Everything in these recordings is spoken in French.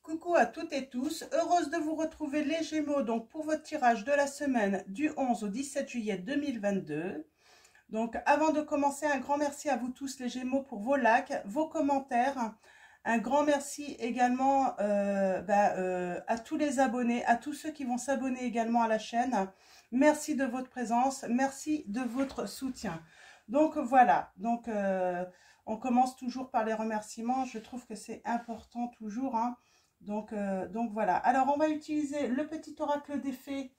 Coucou à toutes et tous, heureuse de vous retrouver les Gémeaux donc pour votre tirage de la semaine du 11 au 17 juillet 2022. Donc avant de commencer, un grand merci à vous tous les Gémeaux pour vos likes, vos commentaires. Un grand merci également à tous les abonnés, à tous ceux qui vont s'abonner également à la chaîne. Merci de votre présence, merci de votre soutien. Donc voilà, on commence toujours par les remerciements, je trouve que c'est important toujours, hein. Donc voilà. Alors, on va utiliser le petit oracle des fées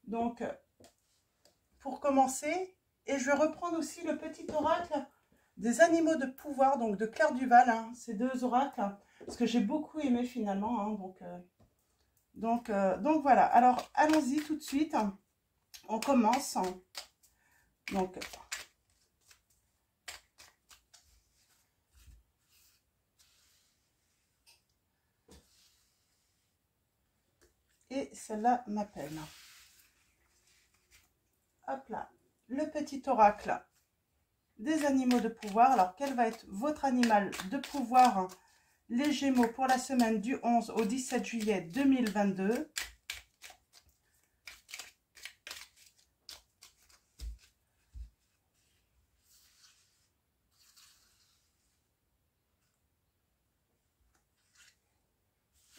donc, pour commencer. Et je vais reprendre aussi le petit oracle des animaux de pouvoir, donc de Claire Duval, hein, ces deux oracles, parce que j'ai beaucoup aimé finalement. Hein, donc voilà. Alors, allons-y tout de suite. On commence. Donc, et celle-là m'appelle. Hop là, le petit oracle des animaux de pouvoir. Alors, quel va être votre animal de pouvoir, les Gémeaux, pour la semaine du 11 au 17 juillet 2022?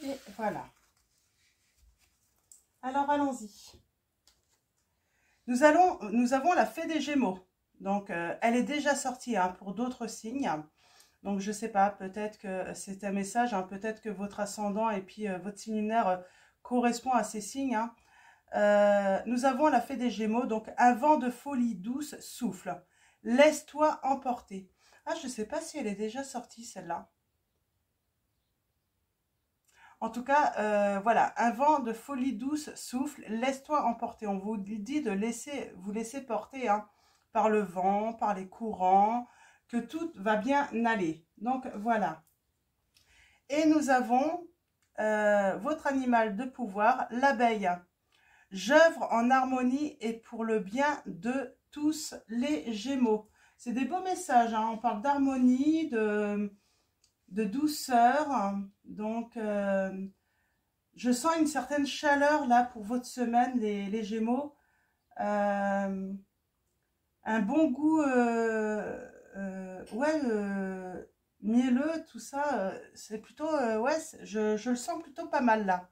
Et voilà. Alors, allons-y. Nous avons la fée des Gémeaux. Donc, elle est déjà sortie, hein, pour d'autres signes. Donc, je ne sais pas, peut-être que c'est un message, hein, peut-être que votre ascendant et puis votre signe lunaire correspond à ces signes. Hein. Nous avons la fée des Gémeaux, donc un vent de folie douce souffle. Laisse-toi emporter. Ah, je ne sais pas si elle est déjà sortie, celle-là. En tout cas, voilà, un vent de folie douce souffle, laisse-toi emporter. On vous dit de vous laisser porter, hein, par le vent, par les courants, que tout va bien aller. Donc voilà. Et nous avons votre animal de pouvoir, l'abeille. J'œuvre en harmonie et pour le bien de tous les Gémeaux. C'est des beaux messages, hein. On parle d'harmonie, de douceur. Donc, je sens une certaine chaleur là pour votre semaine, les Gémeaux. Un bon goût, mielleux, tout ça. C'est plutôt, ouais, je le sens plutôt pas mal là.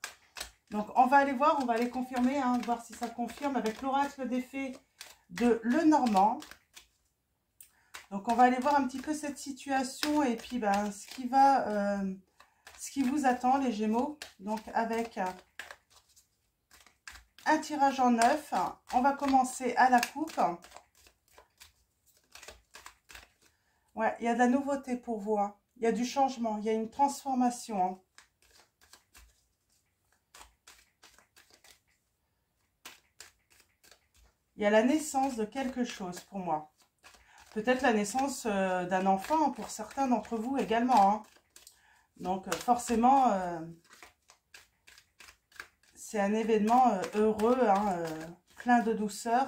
Donc, on va aller voir, on va aller confirmer, hein, voir si ça confirme avec l'oracle des fées de Lenormand. Donc, on va aller voir un petit peu cette situation et puis ben, ce qui vous attend, les Gémeaux. Donc, avec un tirage en 9, on va commencer à la coupe. Ouais, il y a de la nouveauté pour vous. Hein. Il y a du changement, il y a une transformation. Hein. Il y a la naissance de quelque chose pour moi. Peut-être la naissance d'un enfant pour certains d'entre vous également. Hein. Donc forcément, c'est un événement heureux, hein, plein de douceur.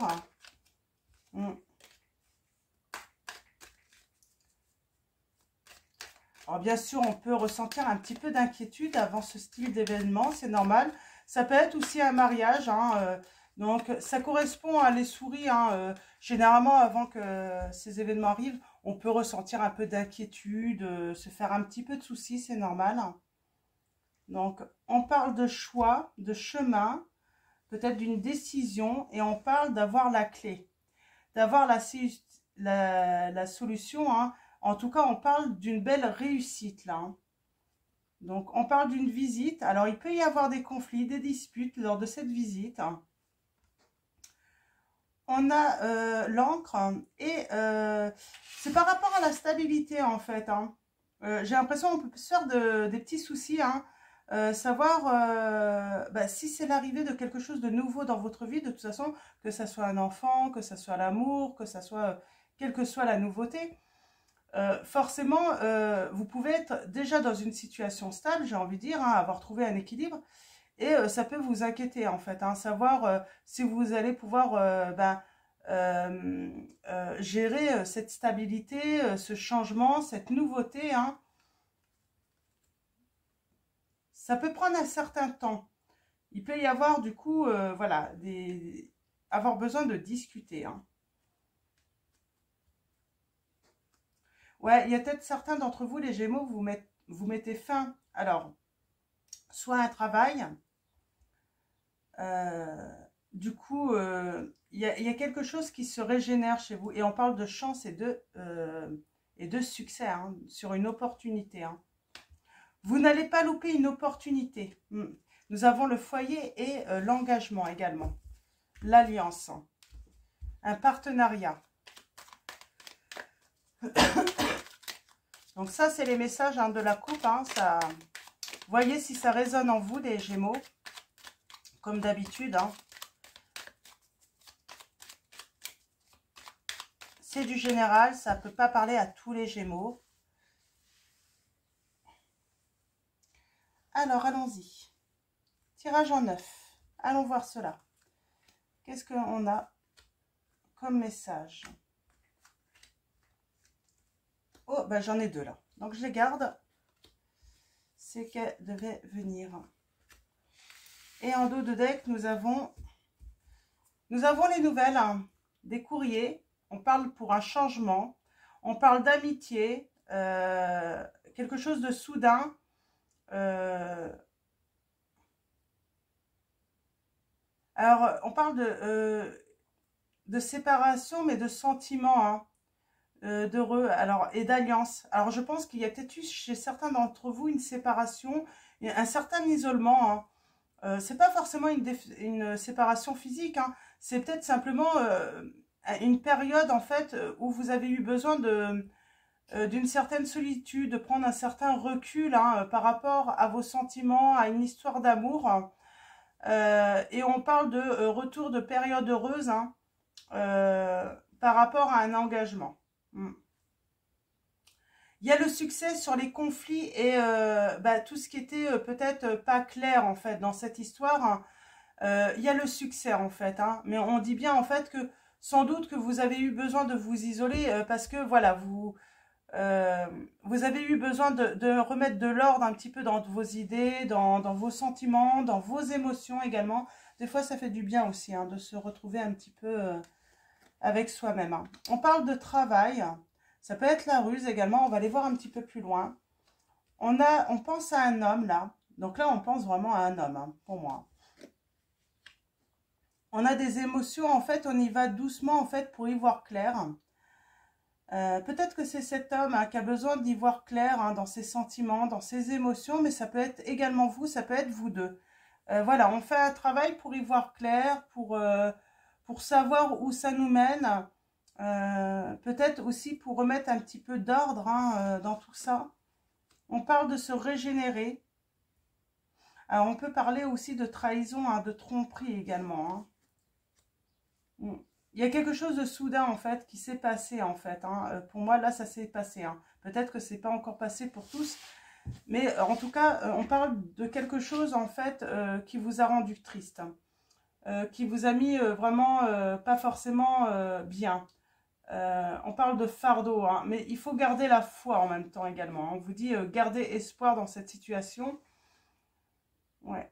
Alors bien sûr, on peut ressentir un petit peu d'inquiétude avant ce style d'événement, c'est normal. Ça peut être aussi un mariage, hein, donc ça correspond à les souris. Hein, généralement, avant que ces événements arrivent, on peut ressentir un peu d'inquiétude, se faire un petit peu de soucis, c'est normal. Donc, on parle de choix, de chemin, peut-être d'une décision, et on parle d'avoir la clé, d'avoir la solution, hein. En tout cas, on parle d'une belle réussite, là. Hein. Donc, on parle d'une visite. Alors, il peut y avoir des conflits, des disputes lors de cette visite. Hein. On a l'encre et c'est par rapport à la stabilité, en fait. Hein. J'ai l'impression qu'on peut se faire des petits soucis, hein. Savoir si c'est l'arrivée de quelque chose de nouveau dans votre vie, de toute façon, que ça soit un enfant, que ça soit l'amour, que ça soit, quelle que soit la nouveauté. Forcément, vous pouvez être déjà dans une situation stable, j'ai envie de dire, hein, avoir trouvé un équilibre, et ça peut vous inquiéter en fait, hein, savoir si vous allez pouvoir gérer cette stabilité, ce changement, cette nouveauté. Hein. ça peut prendre un certain temps. Il peut y avoir du coup, voilà, avoir besoin de discuter. Hein. Ouais, il y a peut-être certains d'entre vous, les Gémeaux, vous mettez fin. Alors, soit un travail, du coup, il y a quelque chose qui se régénère chez vous. Et on parle de chance et de succès, hein, sur une opportunité. Hein. Vous n'allez pas louper une opportunité. Nous avons le foyer et l'engagement également. L'alliance. Un partenariat. Donc ça, c'est les messages hein, de la coupe. Hein, ça... Voyez si ça résonne en vous, les Gémeaux. Comme d'habitude. Hein. C'est du général. Ça ne peut pas parler à tous les Gémeaux. Alors, allons-y. Tirage en 9. Allons voir cela. Qu'est-ce qu'on a comme message? Oh, ben j'en ai 2 là. Donc, je les garde. C'est qu'elle devait venir. Et en dos de deck, nous avons les nouvelles, hein, des courriers. On parle pour un changement. On parle d'amitié. Quelque chose de soudain. Alors, on parle de séparation, mais de sentiments, hein, d'heureux, alors, et d'alliance. Alors, je pense qu'il y a peut-être eu chez certains d'entre vous une séparation, un certain isolement. Hein. C'est pas forcément une séparation physique, hein. C'est peut-être simplement une période, en fait, où vous avez eu besoin d'une certaine solitude, de prendre un certain recul hein, par rapport à vos sentiments, à une histoire d'amour. Et on parle de retour de période heureuse hein, par rapport à un engagement. Il y a le succès sur les conflits et tout ce qui était peut-être pas clair en fait dans cette histoire. Hein. Il y a le succès en fait, hein, mais on dit bien en fait que sans doute que vous avez eu besoin de vous isoler parce que voilà, vous avez eu besoin de remettre de l'ordre un petit peu dans vos idées, dans vos sentiments, dans vos émotions également. Des fois, ça fait du bien aussi hein, de se retrouver un petit peu avec soi-même. Hein. On parle de travail. Ça peut être la ruse également. On va aller voir un petit peu plus loin. On pense à un homme là. Donc là, on pense vraiment à un homme, hein, pour moi. On a des émotions. En fait, on y va doucement en fait pour y voir clair. Peut-être que c'est cet homme hein, qui a besoin d'y voir clair hein, dans ses sentiments, dans ses émotions, mais ça peut être également vous, ça peut être vous deux. Voilà, on fait un travail pour y voir clair, pour savoir où ça nous mène. Peut-être aussi pour remettre un petit peu d'ordre hein, dans tout ça. On parle de se régénérer. Alors, on peut parler aussi de trahison, hein, de tromperie également. Hein. Il y a quelque chose de soudain, en fait, qui s'est passé, en fait. Hein. Pour moi, là, ça s'est passé. Hein. Peut-être que c'est pas encore passé pour tous. Mais en tout cas, on parle de quelque chose, en fait, qui vous a rendu triste. Qui vous a mis vraiment pas forcément bien. On parle de fardeau, hein, mais il faut garder la foi en même temps également. On vous dit gardez espoir dans cette situation. Ouais.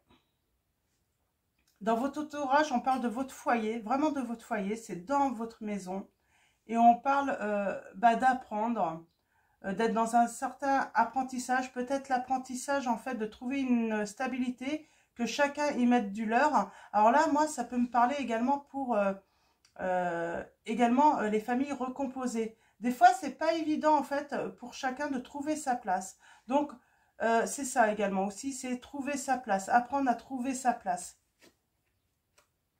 Dans votre entourage, on parle de votre foyer, vraiment de votre foyer, c'est dans votre maison. Et on parle d'apprendre, d'être dans un certain apprentissage, peut-être l'apprentissage en fait de trouver une stabilité, que chacun y mette du leur. Alors là, moi, ça peut me parler également pour les familles recomposées. Des fois, c'est pas évident en fait pour chacun de trouver sa place. Donc, c'est ça également aussi, c'est trouver sa place, apprendre à trouver sa place.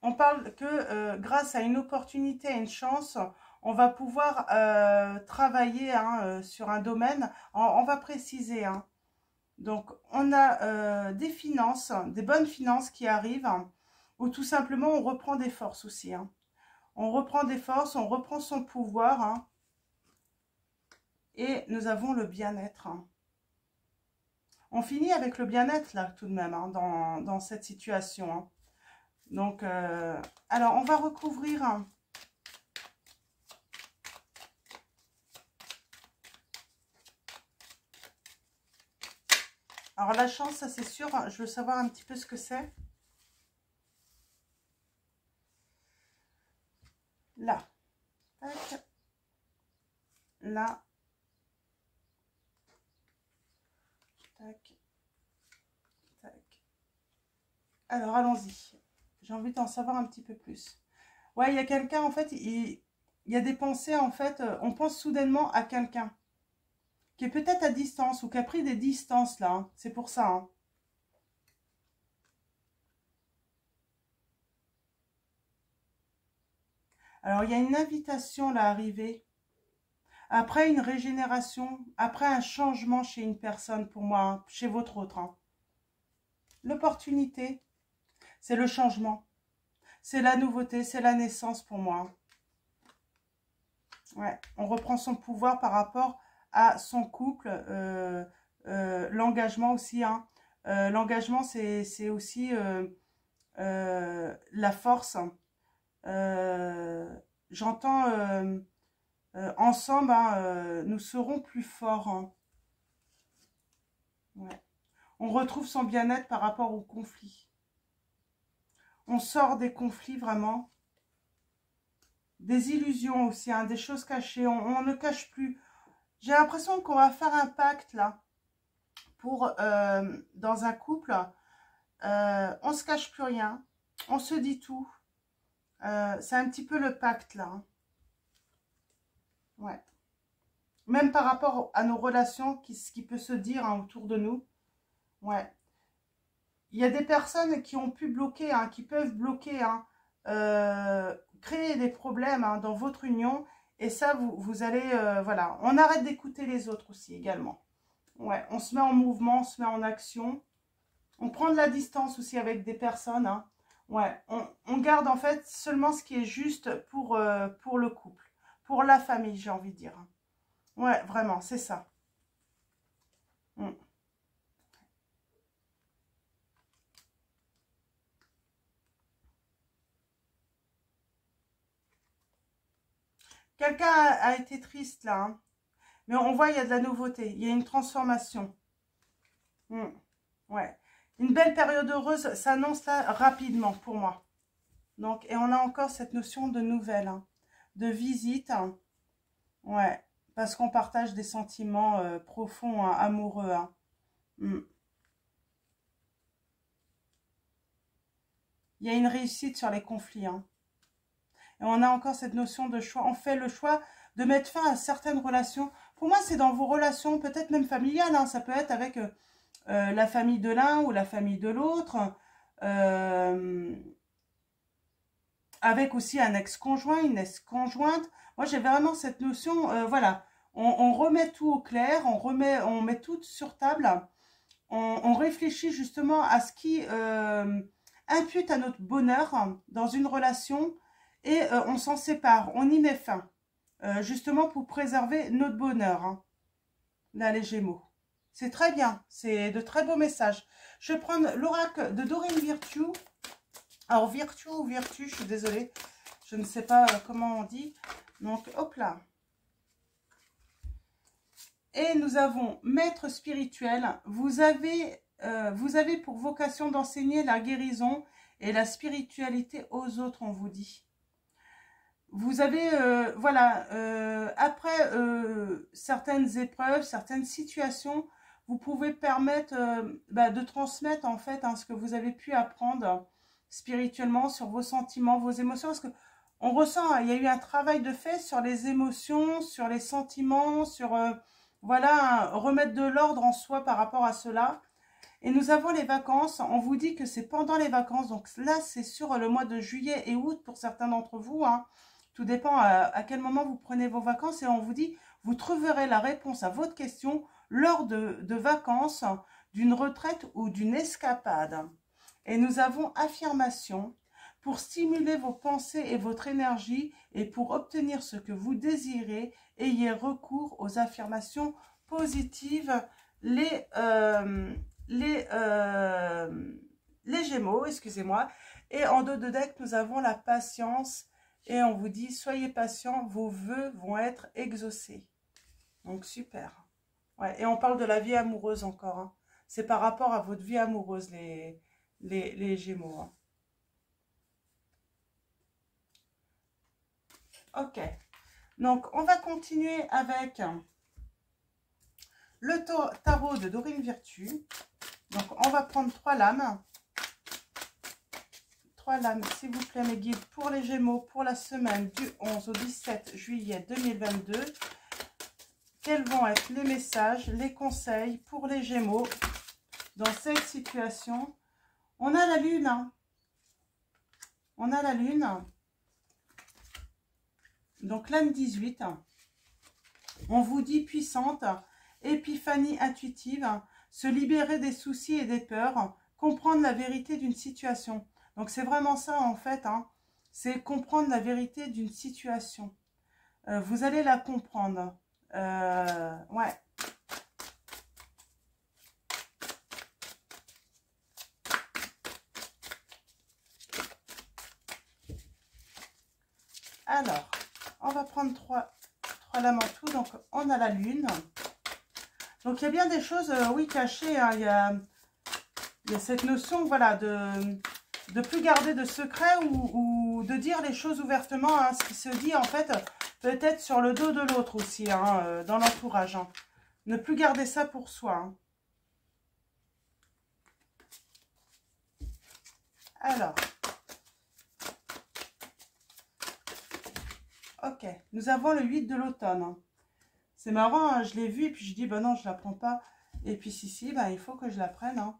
On parle que grâce à une opportunité, à une chance, on va pouvoir travailler hein, sur un domaine. On va préciser. Hein. Donc, on a des finances, des bonnes finances qui arrivent, hein, ou tout simplement, on reprend des forces aussi. Hein. On reprend des forces, on reprend son pouvoir. Hein, et nous avons le bien-être. Hein. On finit avec le bien-être, là, tout de même, hein, dans cette situation. Hein. Donc, alors, on va recouvrir Alors la chance, ça c'est sûr, je veux savoir un petit peu ce que c'est. Là. Tac. Là. Tac. Tac. Alors allons-y. J'ai envie d'en savoir un petit peu plus. Ouais, il y a quelqu'un, en fait, il y a des pensées, en fait, on pense soudainement à quelqu'un qui est peut-être à distance ou qui a pris des distances, là. Hein. C'est pour ça. Hein. Alors, il y a une invitation, là, arrivée. Après une régénération, après un changement chez une personne, pour moi, hein, chez votre autre. Hein. L'opportunité, c'est le changement. C'est la nouveauté, c'est la naissance pour moi. Hein. Ouais, on reprend son pouvoir par rapport à son couple, l'engagement aussi. Hein. L'engagement, c'est aussi la force. J'entends ensemble, hein, nous serons plus forts. Hein. Ouais. On retrouve son bien-être par rapport au conflit. On sort des conflits vraiment. Des illusions aussi, hein, des choses cachées. On ne cache plus. J'ai l'impression qu'on va faire un pacte là. Pour, dans un couple, on se cache plus rien. On se dit tout. C'est un petit peu le pacte là. Hein. Ouais. Même par rapport à nos relations, ce qui peut se dire hein, autour de nous. Ouais. Il y a des personnes qui ont pu bloquer, hein, qui peuvent bloquer, hein, créer des problèmes hein, dans votre union. Et ça, vous allez, voilà. On arrête d'écouter les autres aussi également. Ouais, on se met en mouvement, on se met en action. On prend de la distance aussi avec des personnes. Hein. Ouais, on garde en fait seulement ce qui est juste pour le couple. Pour la famille, j'ai envie de dire. Ouais, vraiment, c'est ça. Mm. Quelqu'un a été triste là. Hein. Mais on voit, il y a de la nouveauté. Il y a une transformation. Mm. Ouais. Une belle période heureuse s'annonce là rapidement pour moi. Donc, et on a encore cette notion de nouvelle, hein, de visite. Hein. Ouais. Parce qu'on partage des sentiments profonds, hein, amoureux. Hein. Mm. Il y a une réussite sur les conflits. Hein. Et on a encore cette notion de choix. On fait le choix de mettre fin à certaines relations. Pour moi, c'est dans vos relations, peut-être même familiales. Hein. Ça peut être avec la famille de l'un ou la famille de l'autre. Avec aussi un ex-conjoint, une ex-conjointe. Moi, j'ai vraiment cette notion, voilà. On remet tout au clair, on met tout sur table. On réfléchit justement à ce qui impute à notre bonheur dans une relation et on s'en sépare, on y met fin, justement pour préserver notre bonheur. Hein. Là, les Gémeaux. C'est très bien, c'est de très beaux messages. Je vais prendre l'oracle de Dorine Virtue. Alors, Virtue ou Virtue, je suis désolée, je ne sais pas comment on dit. Donc, hop là. Et nous avons maître spirituel. Vous avez pour vocation d'enseigner la guérison et la spiritualité aux autres, on vous dit. Vous avez, voilà, après certaines épreuves, certaines situations, vous pouvez permettre de transmettre en fait hein, ce que vous avez pu apprendre spirituellement sur vos sentiments, vos émotions. Parce que on ressent, hein, il y a eu un travail de fait sur les émotions, sur les sentiments, sur, voilà, remettre de l'ordre en soi par rapport à cela. Et nous avons les vacances. On vous dit que c'est pendant les vacances. Donc là, c'est sur le mois de juillet et août pour certains d'entre vous. Hein. Tout dépend à quel moment vous prenez vos vacances. Et on vous dit, vous trouverez la réponse à votre question lors de vacances, d'une retraite ou d'une escapade. Et nous avons affirmation. Pour stimuler vos pensées et votre énergie et pour obtenir ce que vous désirez, ayez recours aux affirmations positives. Les Gémeaux, excusez-moi. Et en dos de deck, nous avons la patience. Et on vous dit, soyez patient, vos vœux vont être exaucés. Donc, super. Ouais, et on parle de la vie amoureuse encore. Hein. c'est par rapport à votre vie amoureuse, les Gémeaux. Hein. Ok. Donc, on va continuer avec le tarot de Dorine Virtue. Donc, on va prendre 3 lames. 3 lames, s'il vous plaît, mes guides, pour les Gémeaux, pour la semaine du 11 au 17 juillet 2022. Quels vont être les messages, les conseils pour les Gémeaux dans cette situation? On a la Lune. Hein. On a la Lune. Donc, l'âme 18. On vous dit puissante, épiphanie intuitive, se libérer des soucis et des peurs, comprendre la vérité d'une situation. Donc, c'est vraiment ça, en fait. Hein. C'est comprendre la vérité d'une situation. Vous allez la comprendre. Ouais. Alors, on va prendre 3 lames en tout. Donc, on a la Lune. Donc, il y a bien des choses, oui, cachées. Hein. Il y a cette notion, voilà, de plus garder de secret ou de dire les choses ouvertement, hein, ce qui se dit en fait peut-être sur le dos de l'autre aussi, hein, dans l'entourage. Hein. Ne plus garder ça pour soi. Hein. Alors, ok, nous avons le 8 de l'automne. Hein. C'est marrant, hein, je l'ai vu et puis je dis, ben non, je ne la prends pas. Et puis si, ben, il faut que je la prenne. Hein.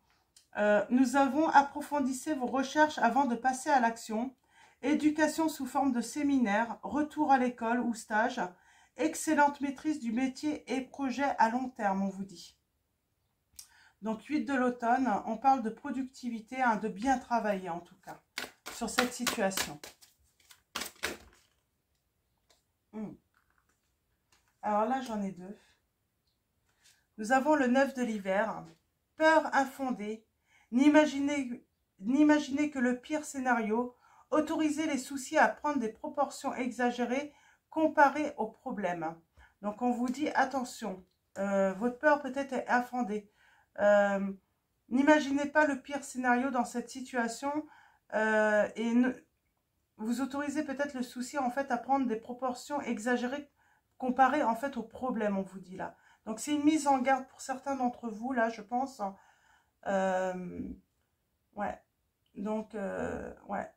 Nous avons approfondissé vos recherches avant de passer à l'action. Éducation sous forme de séminaire, retour à l'école ou stage, excellente maîtrise du métier et projet à long terme, on vous dit. Donc 8 de l'automne, on parle de productivité, hein, de bien travailler en tout cas, sur cette situation. Alors là, j'en ai 2. Nous avons le 9 de l'hiver, peur infondée, n'imaginez que le pire scénario, autoriser les soucis à prendre des proportions exagérées comparées aux problèmes. Donc, on vous dit, attention, votre peur peut-être est infondée. N'imaginez pas le pire scénario dans cette situation vous autorisez peut-être le souci en fait à prendre des proportions exagérées comparées en fait aux problèmes, on vous dit là. Donc, c'est une mise en garde pour certains d'entre vous, là, je pense. Ouais. Donc, ouais.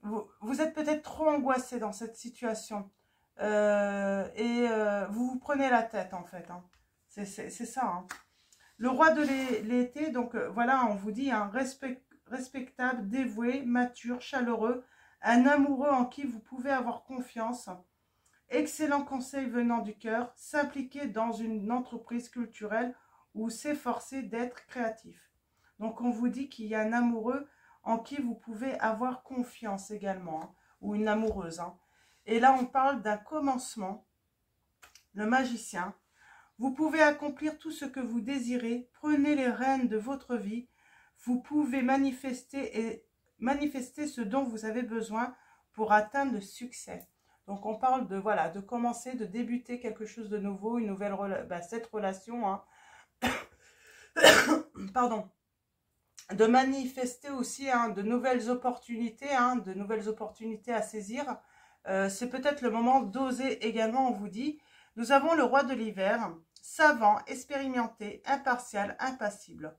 Vous êtes peut-être trop angoissé dans cette situation. Vous vous prenez la tête, en fait. Hein. C'est ça. Hein. Le roi de l'été, donc, voilà, on vous dit, hein, respectable, dévoué, mature, chaleureux, un amoureux en qui vous pouvez avoir confiance. Excellent conseil venant du cœur, s'impliquer dans une entreprise culturelle ou s'efforcer d'être créatif. Donc, on vous dit qu'il y a un amoureux en qui vous pouvez avoir confiance également, hein, ou une amoureuse. Hein. Et là, on parle d'un commencement, le magicien. Vous pouvez accomplir tout ce que vous désirez, prenez les rênes de votre vie, vous pouvez manifester ce dont vous avez besoin pour atteindre le succès. Donc, on parle de, voilà, de commencer, de débuter quelque chose de nouveau, une nouvelle cette relation. Hein. Pardon. De manifester aussi hein, de nouvelles opportunités à saisir. C'est peut-être le moment d'oser également, on vous dit. Nous avons le roi de l'hiver, savant, expérimenté, impartial, impassible.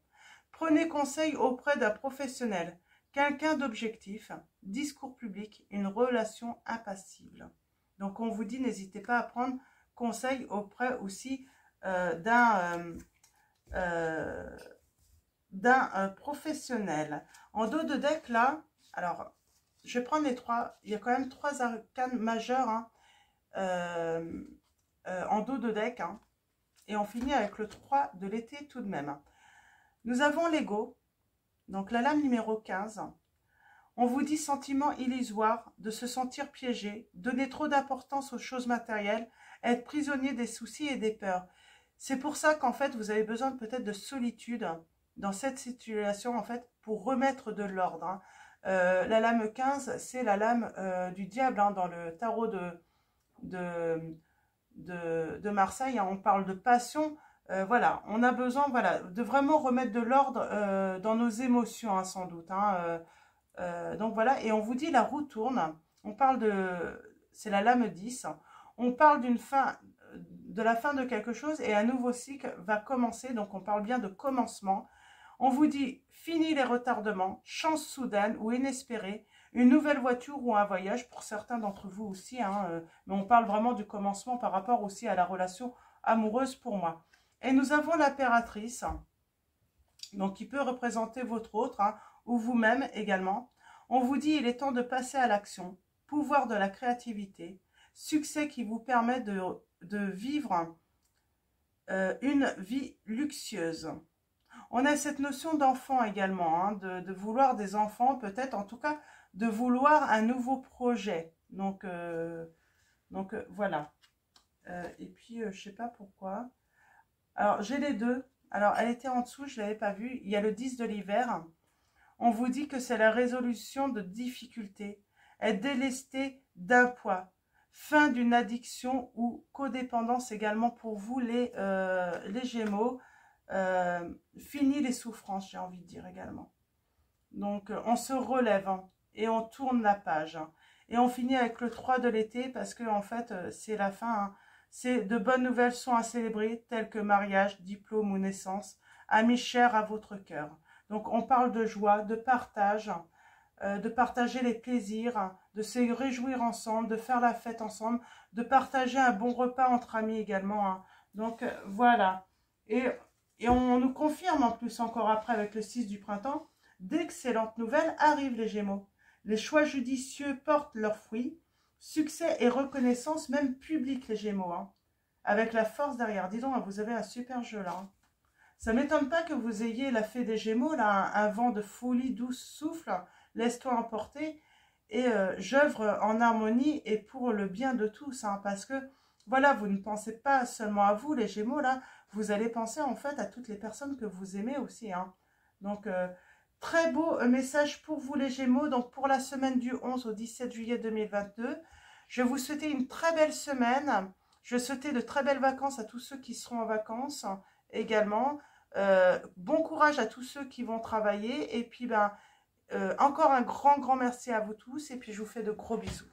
Prenez conseil auprès d'un professionnel, quelqu'un d'objectif, discours public, une relation impassible. Donc, on vous dit, n'hésitez pas à prendre conseil auprès aussi d'un professionnel. En dos de deck, là, alors, je vais prendre les 3, il y a quand même 3 arcanes majeures hein, en dos de deck, hein, et on finit avec le 3 de l'été tout de même. Nous avons l'ego, donc la lame numéro 15. On vous dit sentiment illusoire, de se sentir piégé, donner trop d'importance aux choses matérielles, être prisonnier des soucis et des peurs. C'est pour ça qu'en fait, vous avez besoin peut-être de solitude dans cette situation, en fait, pour remettre de l'ordre. Hein. La lame 15, c'est la lame du diable hein, dans le tarot de Marseille. Hein. On parle de passion, Voilà, on a besoin voilà, de vraiment remettre de l'ordre dans nos émotions, hein, sans doute. Hein, donc voilà, et on vous dit la roue tourne. On parle c'est la lame 10. On parle d'une fin, de la fin de quelque chose et un nouveau cycle va commencer. Donc on parle bien de commencement. On vous dit fini les retardements, chance soudaine ou inespérée, une nouvelle voiture ou un voyage pour certains d'entre vous aussi. Hein, mais on parle vraiment du commencement par rapport aussi à la relation amoureuse pour moi. Et nous avons l'impératrice, donc qui peut représenter votre autre, hein, ou vous-même également. On vous dit il est temps de passer à l'action, pouvoir de la créativité, succès qui vous permet de vivre une vie luxueuse. On a cette notion d'enfant également, hein, de vouloir des enfants, peut-être en tout cas de vouloir un nouveau projet. Donc voilà. Et puis je ne sais pas pourquoi. Alors j'ai les deux. Alors elle était en dessous, je ne l'avais pas vue. Il y a le 10 de l'hiver. On vous dit que c'est la résolution de difficultés, être délesté d'un poids, fin d'une addiction ou codépendance également pour vous les Gémeaux, fini les souffrances, j'ai envie de dire également. Donc on se relève, hein, et on tourne la page. Hein, et on finit avec le 3 de l'été parce que en fait c'est la fin. Hein, c'est de bonnes nouvelles sont à célébrer telles que mariage, diplôme ou naissance, amis chers à votre cœur. Donc on parle de joie, de partager les plaisirs, de se réjouir ensemble, de faire la fête ensemble, de partager un bon repas entre amis également. Hein. Donc voilà. Et on nous confirme en plus encore après avec le 6 du printemps, d'excellentes nouvelles arrivent les Gémeaux. Les choix judicieux portent leurs fruits, succès et reconnaissance même publique les Gémeaux. Hein. Avec la force derrière. Dis donc, vous avez un super jeu là. Hein. Ça ne m'étonne pas que vous ayez la fée des Gémeaux, là, un vent de folie douce souffle, laisse-toi emporter, et j'œuvre en harmonie et pour le bien de tous, hein, parce que, voilà, vous ne pensez pas seulement à vous, les Gémeaux, là, vous allez penser en fait à toutes les personnes que vous aimez aussi, hein. Donc, très beau message pour vous, les Gémeaux, donc pour la semaine du 11 au 17 juillet 2022. Je vais vous souhaiter une très belle semaine, je vais souhaiter de très belles vacances à tous ceux qui seront en vacances également. Bon courage à tous ceux qui vont travailler. Et puis, encore un grand merci à vous tous. Et puis, je vous fais de gros bisous.